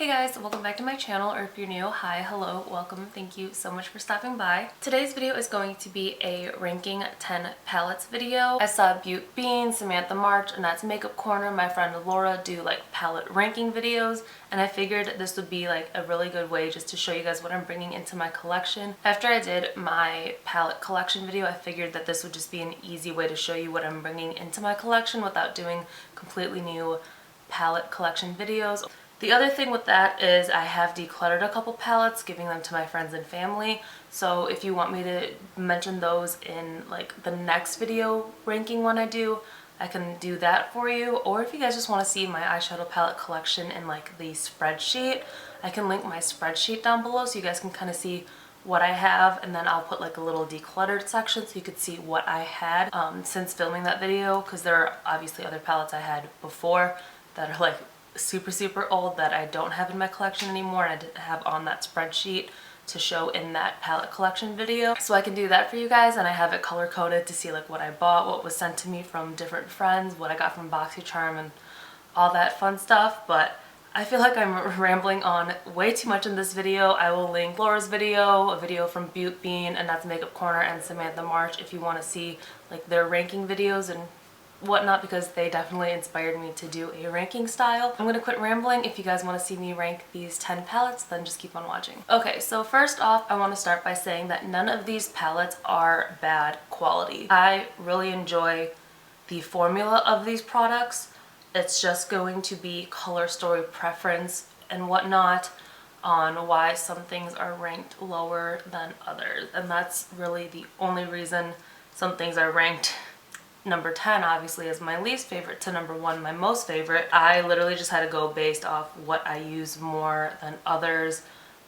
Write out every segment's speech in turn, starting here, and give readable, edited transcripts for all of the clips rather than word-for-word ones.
Hey guys, welcome back to my channel, or if you're new, hi, hello, welcome, thank you so much for stopping by. Today's video is going to be a ranking 10 palettes video. I saw Butte Bean, Samantha March, and that's Makeup Corner, my friend Laura, do like palette ranking videos, and I figured this would be like a really good way just to show you guys what I'm bringing into my collection. After I did my palette collection video, I figured that this would just be an easy way to show you what I'm bringing into my collection without doing completely new palette collection videos. The other thing with that is I have decluttered a couple palettes, giving them to my friends and family. So if you want me to mention those in like the next video ranking one I do, I can do that for you. Or if you guys just want to see my eyeshadow palette collection in like the spreadsheet, I can link my spreadsheet down below so you guys can kind of see what I have, and then I'll put like a little decluttered section so you could see what I had since filming that video, because there are obviously other palettes I had before that are like super old that I don't have in my collection anymore, and I didn't have on that spreadsheet to show in that palette collection video. So I can do that for you guys, and I have it color coded to see like what I bought, what was sent to me from different friends, what I got from Boxycharm, and all that fun stuff. But I feel like I'm rambling on way too much in this video. I will link Laura's video, a video from Butte Bean, and that's Makeup Corner, and Samantha March if you want to see like their ranking videos and whatnot, because they definitely inspired me to do a ranking style. I'm gonna quit rambling. If you guys want to see me rank these 10 palettes, then just keep on watching. Okay, so first off, I want to start by saying that none of these palettes are bad quality. I really enjoy the formula of these products. It's just going to be color story preference and whatnot on why some things are ranked lower than others, and that's really the only reason some things are ranked number 10 obviously is my least favorite to number 1 my most favorite. I literally just had to go based off what I use more than others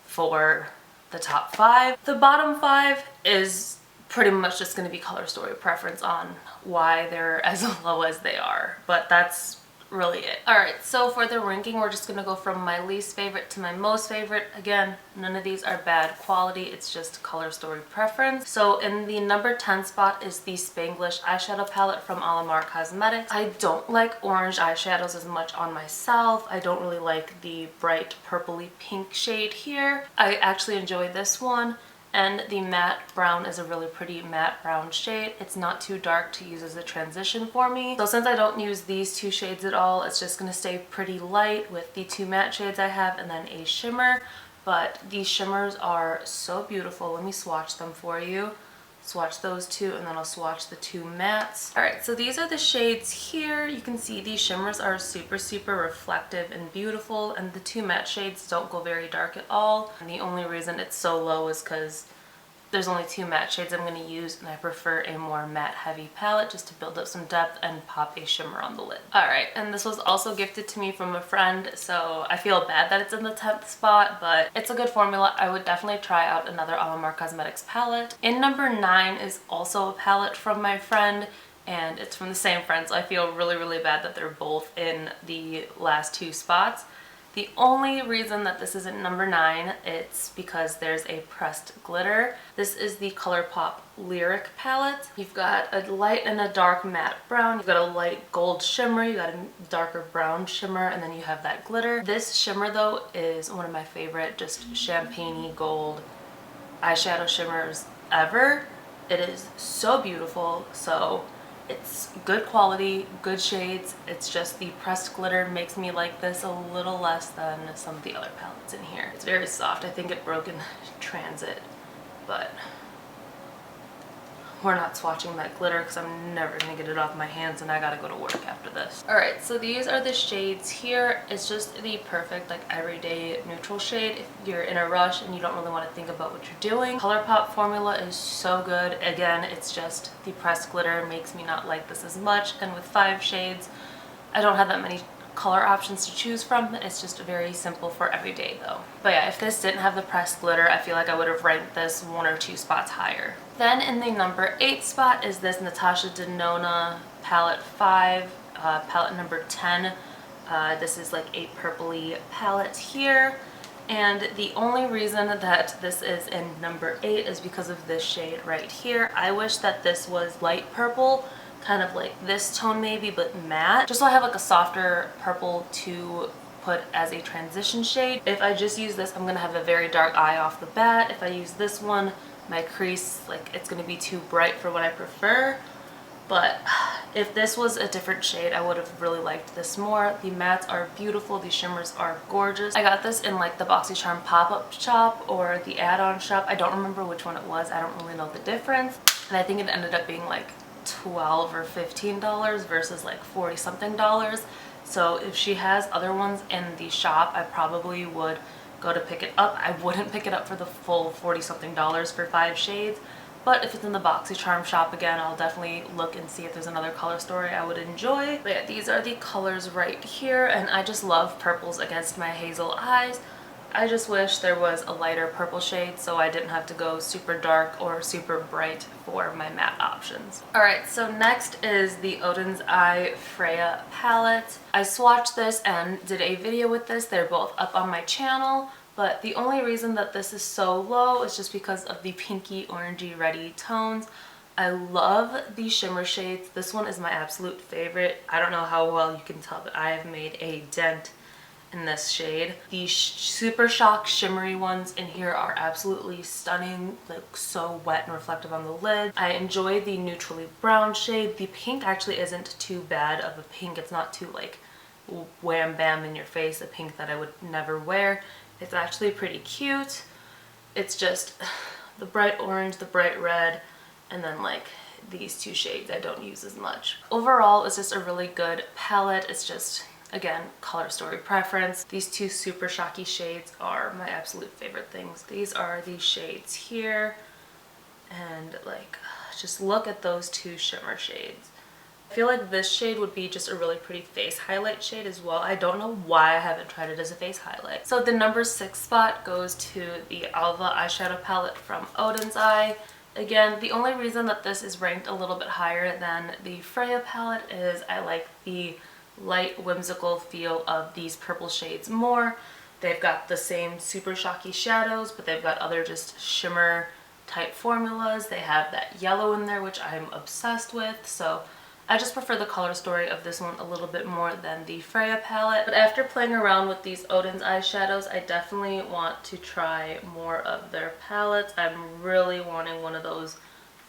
for the top 5. The bottom 5 is pretty much just going to be color story preference on why they're as low as they are, but that's really it. Alright, so for the ranking, we're just going to go from my least favorite to my most favorite. Again, none of these are bad quality, it's just color story preference. So in the number 10 spot is the Spanglish eyeshadow palette from Alamar Cosmetics. I don't like orange eyeshadows as much on myself. I don't really like the bright purpley pink shade here. I actually enjoy this one. And the matte brown is a really pretty matte brown shade. It's not too dark to use as a transition for me. So since I don't use these two shades at all, it's just going to stay pretty light with the two matte shades I have and then a shimmer. But these shimmers are so beautiful. Let me swatch them for you. Swatch those two, and then I'll swatch the two mattes. Alright, so these are the shades here. You can see these shimmers are super reflective and beautiful, and the two matte shades don't go very dark at all. And the only reason it's so low is because there's only two matte shades I'm going to use, and I prefer a more matte heavy palette just to build up some depth and pop a shimmer on the lid. Alright, and this was also gifted to me from a friend, so I feel bad that it's in the 10th spot, but it's a good formula. I would definitely try out another Alamar Cosmetics palette. In number 9 is also a palette from my friend, and it's from the same friend, so I feel really bad that they're both in the last two spots. The only reason that this isn't number 9, it's because there's a pressed glitter. This is the ColourPop Lyric palette. You've got a light and a dark matte brown. You've got a light gold shimmer. You got a darker brown shimmer, and then you have that glitter. This shimmer though is one of my favorite just champagne-y gold eyeshadow shimmers ever. It is so beautiful. So it's good quality, good shades. It's just the pressed glitter makes me like this a little less than some of the other palettes in here. It's very soft. I think it broke in transit, but we're not swatching that glitter because I'm never going to get it off my hands, and I gotta go to work after this. Alright, so these are the shades here. It's just the perfect like everyday neutral shade if you're in a rush and you don't really want to think about what you're doing. ColourPop formula is so good. Again, it's just the pressed glitter makes me not like this as much, and with 5 shades I don't have that many color options to choose from. It's just very simple for every day though. But yeah, if this didn't have the pressed glitter, I feel like I would have ranked this 1 or 2 spots higher. Then in the number 8 spot is this Natasha Denona palette 5, palette number 10. This is like a purpley palette here, and the only reason that this is in number 8 is because of this shade right here. I wish that this was light purple, kind of like this tone maybe, but matte, just so I have like a softer purple to put as a transition shade. If I just use this, I'm going to have a very dark eye off the bat. If I use this one, my crease, like, it's going to be too bright for what I prefer. But if this was a different shade, I would have really liked this more. The mattes are beautiful. The shimmers are gorgeous. I got this in like the Boxycharm pop-up shop or the add-on shop. I don't remember which one it was. I don't really know the difference. And I think it ended up being like $12 or $15 versus like 40 something dollars. So if she has other ones in the shop, I probably would go to pick it up. I wouldn't pick it up for the full 40 something dollars for 5 shades. But if it's in the Boxycharm shop again, I'll definitely look and see if there's another color story I would enjoy. But yeah, these are the colors right here, and I just love purples against my hazel eyes. I just wish there was a lighter purple shade so I didn't have to go super dark or super bright for my matte options. Alright, so next is the Oden's Eye Freya palette. I swatched this and did a video with this. They're both up on my channel. But the only reason that this is so low is just because of the pinky, orangey, reddy tones. I love these shimmer shades. This one is my absolute favorite. I don't know how well you can tell, but I have made a dent in this shade. The Super Shock shimmery ones in here are absolutely stunning, like so wet and reflective on the lid. I enjoy the neutrally brown shade. The pink actually isn't too bad of a pink. It's not too like wham bam in your face, a pink that I would never wear. It's actually pretty cute. It's just the bright orange, the bright red, and then like these two shades I don't use as much. Overall, it's just a really good palette. It's just, again, color story preference. These two Super Shocky shades are my absolute favorite things. These are these shades here, and like, just look at those two shimmer shades. I feel like this shade would be just a really pretty face highlight shade as well. I don't know why I haven't tried it as a face highlight. So the number 6 spot goes to the Alva eyeshadow palette from Oden's Eye. Again, the only reason that this is ranked a little bit higher than the Freya palette is I like the light whimsical feel of these purple shades more. They've got the same Super Shocky shadows, but they've got other just shimmer type formulas. They have that yellow in there, which I'm obsessed with. So I just prefer the color story of this one a little bit more than the Freya palette. But after playing around with these Oden's eyeshadows, I definitely want to try more of their palettes. I'm really wanting one of those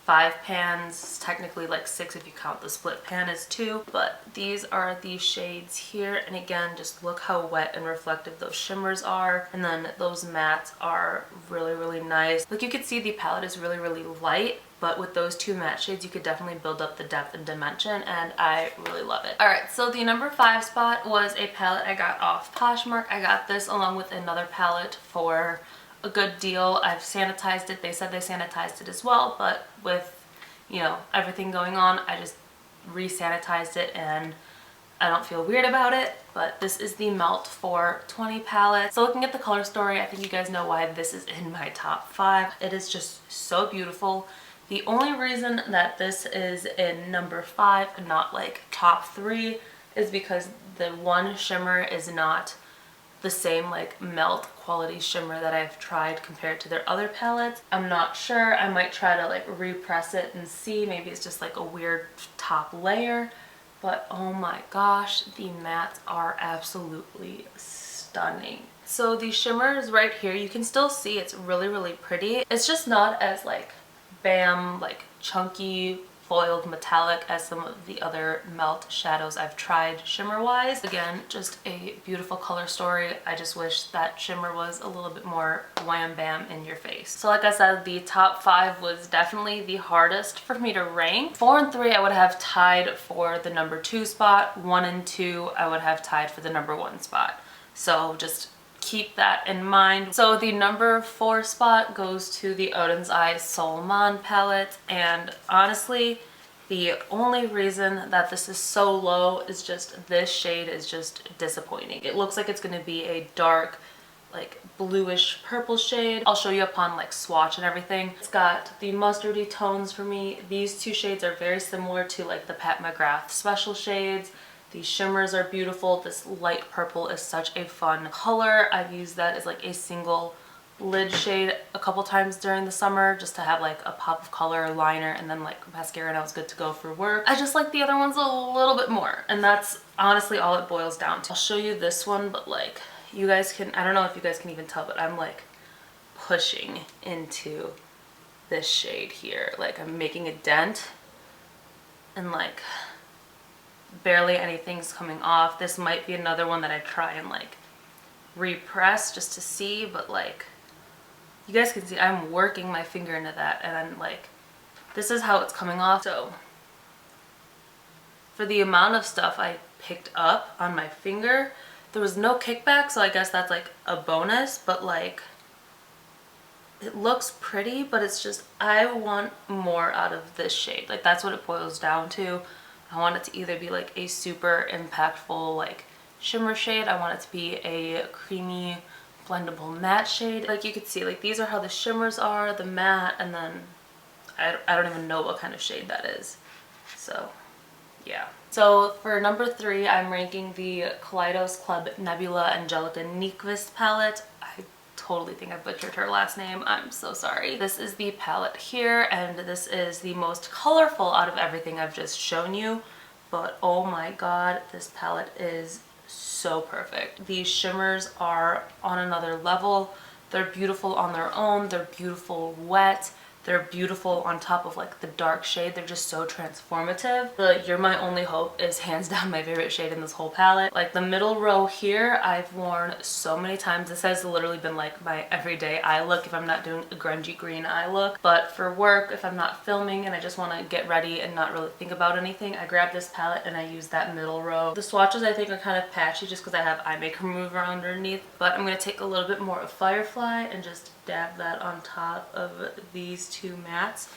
5 pans, technically like 6 if you count the split pan as 2. But these are the shades here, and again, just look how wet and reflective those shimmers are. And then those mattes are really, really nice. Like, you can see the palette is really, really light, but with those two matte shades, you could definitely build up the depth and dimension, and I really love it. Alright, so the number 5 spot was a palette I got off Poshmark. I got this along with another palette for a good deal. I've sanitized it. They said they sanitized it as well, but with, you know, everything going on, I just re-sanitized it and I don't feel weird about it. But this is the Melt 420 palette. So looking at the color story, I think you guys know why this is in my top 5. It is just so beautiful. The only reason that this is in number 5 and not like top 3 is because the one shimmer is not the same like melt quality shimmer that I've tried compared to their other palettes. I'm not sure. I might try to like repress it and see. Maybe it's just like a weird top layer. But oh my gosh, the mattes are absolutely stunning. So the shimmer is right here. You can still see it's really, really pretty. It's just not as like bam, like chunky, foiled metallic as some of the other melt shadows I've tried shimmer wise. Again, just a beautiful color story. I just wish that shimmer was a little bit more wham bam in your face. So like I said, the top 5 was definitely the hardest for me to rank. 4 and 3 I would have tied for the number 2 spot. 1 and 2 I would have tied for the number 1 spot. So just keep that in mind. So the number 4 spot goes to the Oden's Eye Solman palette, and honestly, the only reason that this is so low is just this shade is just disappointing. It looks like it's going to be a dark, like bluish purple shade. I'll show you upon like swatch and everything. It's got the mustardy tones for me. These two shades are very similar to like the Pat McGrath special shades. These shimmers are beautiful. This light purple is such a fun color. I've used that as like a single lid shade a couple times during the summer just to have like a pop of color, liner, and then like mascara, and I was good to go for work. I just like the other ones a little bit more, and that's honestly all it boils down to. I'll show you this one, but like you guys can, I don't know if you guys can even tell, but I'm like pushing into this shade here. Like I'm making a dent and like barely anything's coming off. This might be another one that I try and like repress just to see, but like you guys can see I'm working my finger into that, and I'm like, this is how it's coming off. So for the amount of stuff I picked up on my finger, there was no kickback, so I guess that's like a bonus, but like it looks pretty, but it's just, I want more out of this shade. Like that's what it boils down to. I want it to either be like a super impactful like shimmer shade. I want it to be a creamy blendable matte shade. Like you could see, like these are how the shimmers are, the matte, and then I don't even know what kind of shade that is. So yeah. So for number 3, I'm ranking the Kaleidos Club Nebula Angelica Nyquist palette. I totally think I butchered her last name. I'm so sorry. This is the palette here, and this is the most colorful out of everything I've just shown you. But oh my god, this palette is so perfect. These shimmers are on another level. They're beautiful on their own. They're beautiful wet. They're beautiful on top of like the dark shade. They're just so transformative. The You're My Only Hope is hands down my favorite shade in this whole palette. Like the middle row here, I've worn so many times. This has literally been like my everyday eye look if I'm not doing a grungy green eye look. But for work, if I'm not filming and I just want to get ready and not really think about anything, I grab this palette and I use that middle row. The swatches I think are kind of patchy just because I have eye makeup remover underneath, but I'm going to take a little bit more of Firefly and just dab that on top of these two mattes.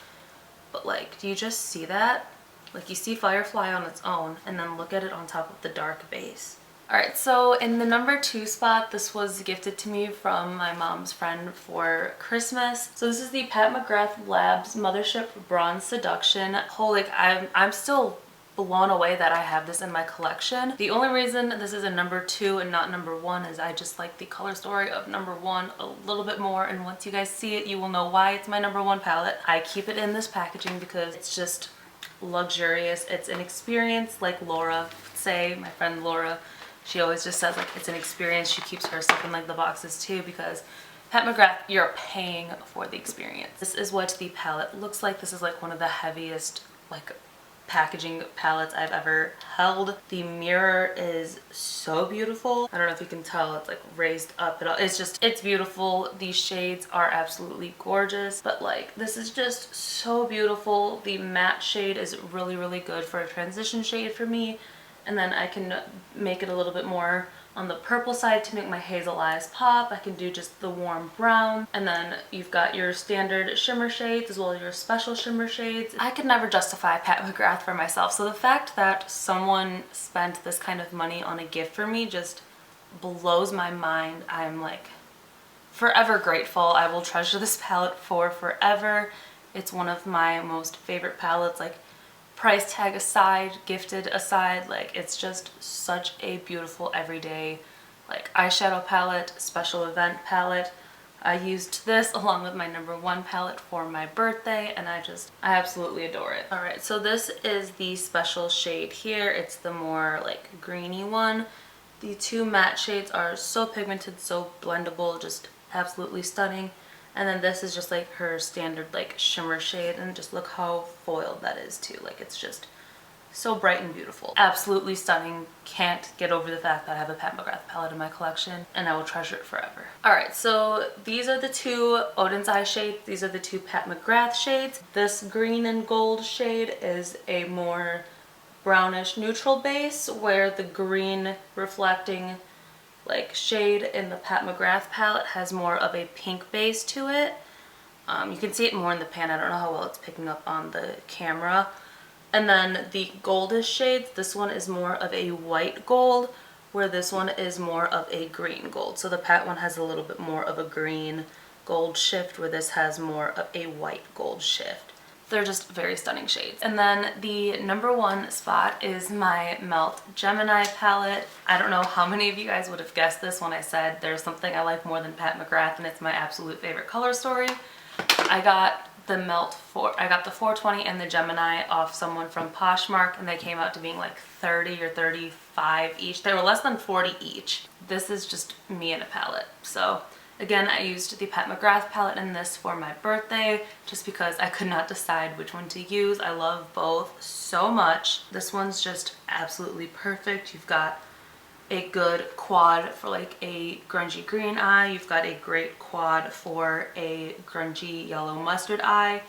But like, do you just see that? Like you see Firefly on its own, and then look at it on top of the dark base. Alright, so in the number 2 spot, this was gifted to me from my mom's friend for Christmas. So this is the Pat McGrath Labs Mothership Bronze Seduction. Oh, like I'm still blown away that I have this in my collection. The only reason this is a number 2 and not number 1 is I just like the color story of number 1 a little bit more, and once you guys see it, you will know why it's my number 1 palette. I keep it in this packaging because it's just luxurious. It's an experience, like Laura would say, my friend Laura. She always just says like it's an experience. She keeps her stuff in like the boxes too, because Pat McGrath, you're paying for the experience. This is what the palette looks like. This is like one of the heaviest like packaging palettes I've ever held. The mirror is so beautiful. I don't know if you can tell, it's like raised up. It's beautiful. These shades are absolutely gorgeous, but like this is just so beautiful. The matte shade is really, really good for a transition shade for me. And then I can make it a little bit more on the purple side to make my hazel eyes pop. I can do just the warm brown. And then you've got your standard shimmer shades as well as your special shimmer shades. I could never justify Pat McGrath for myself. So the fact that someone spent this kind of money on a gift for me just blows my mind. I'm like forever grateful. I will treasure this palette for forever. It's one of my most favorite palettes. Like, price tag aside, gifted aside, like it's just such a beautiful everyday like eyeshadow palette, special event palette. I used this along with my number 1 palette for my birthday, and I absolutely adore it. Alright, so this is the special shade here. It's the more like greeny one. The 2 matte shades are so pigmented, so blendable, just absolutely stunning. And then this is just like her standard like shimmer shade, and just look how foiled that is too. Like it's just so bright and beautiful. Absolutely stunning. Can't get over the fact that I have a Pat McGrath palette in my collection, and I will treasure it forever. Alright, so these are the 2 Odin's Eye shades. These are the 2 Pat McGrath shades. This green and gold shade is a more brownish neutral base, where the green reflecting like shade in the Pat McGrath palette has more of a pink base to it. You can see it more in the pan. I don't know how well it's picking up on the camera. And then the goldish shades, this one is more of a white gold, where this one is more of a green gold. So the Pat one has a little bit more of a green gold shift, where this has more of a white gold shift. They're just very stunning shades. And then the number one spot is my Melt Gemini palette. I don't know how many of you guys would have guessed this when I said there's something I like more than Pat McGrath and it's my absolute favorite color story. I got the I got the 420 and the Gemini off someone from Poshmark, and they came out to being like 30 or 35 each. They were less than 40 each. This is just me in a palette. So again, I used the Pat McGrath palette in this for my birthday just because I could not decide which one to use. I love both so much. This one's just absolutely perfect. You've got a good quad for like a grungy green eye. You've got a great quad for a grungy yellow mustard eye.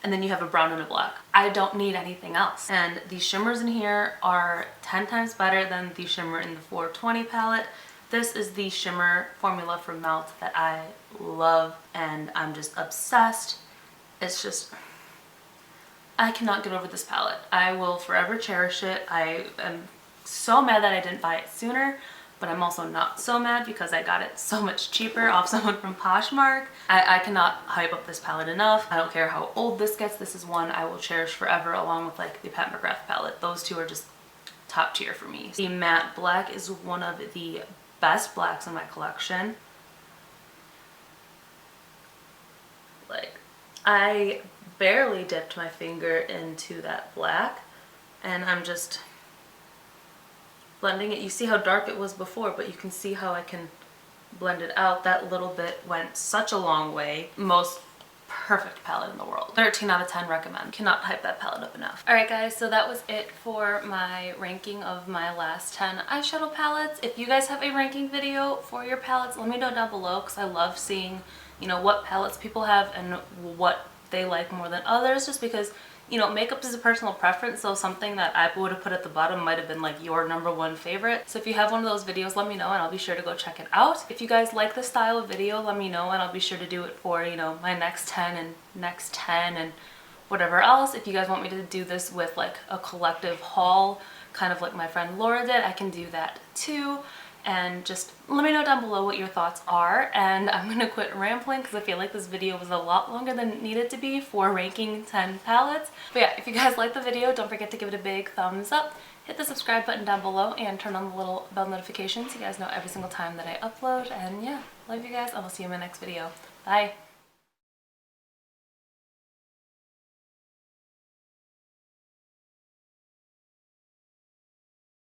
And then you have a brown and a black. I don't need anything else. And the shimmers in here are 10 times better than the shimmer in the 420 palette. This is the shimmer formula from Melt that I love and I'm just obsessed. It's just, I cannot get over this palette. I will forever cherish it. I am so mad that I didn't buy it sooner, but I'm also not so mad because I got it so much cheaper off someone from Poshmark. I cannot hype up this palette enough. I don't care how old this gets. This is one I will cherish forever, along with like the Pat McGrath palette. Those two are just top tier for me. The matte black is one of the best blacks in my collection. Like, I barely dipped my finger into that black and I'm just blending it. You see how dark it was before, but you can see how I can blend it out. That little bit went such a long way. Most perfect palette in the world. 13 out of 10 recommend. Cannot hype that palette up enough. Alright guys, so that was it for my ranking of my last 10 eyeshadow palettes. If you guys have a ranking video for your palettes, let me know down below because I love seeing, you know, what palettes people have and what they like more than others, just because, you know, makeup is a personal preference, so something that I would have put at the bottom might have been like your number one favorite. So if you have one of those videos, let me know and I'll be sure to go check it out. If you guys like this style of video, let me know and I'll be sure to do it for, you know, my next 10 and next 10 and whatever else. If you guys want me to do this with like a collective haul, kind of like my friend Laura did, I can do that too. And just let me know down below what your thoughts are, and I'm gonna quit rambling because I feel like this video was a lot longer than it needed to be for ranking 10 palettes. But yeah, if you guys like the video, don't forget to give it a big thumbs up, hit the subscribe button down below, and turn on the little bell notifications so you guys know every single time that I upload. And yeah, love you guys, and I'll see you in my next video. Bye!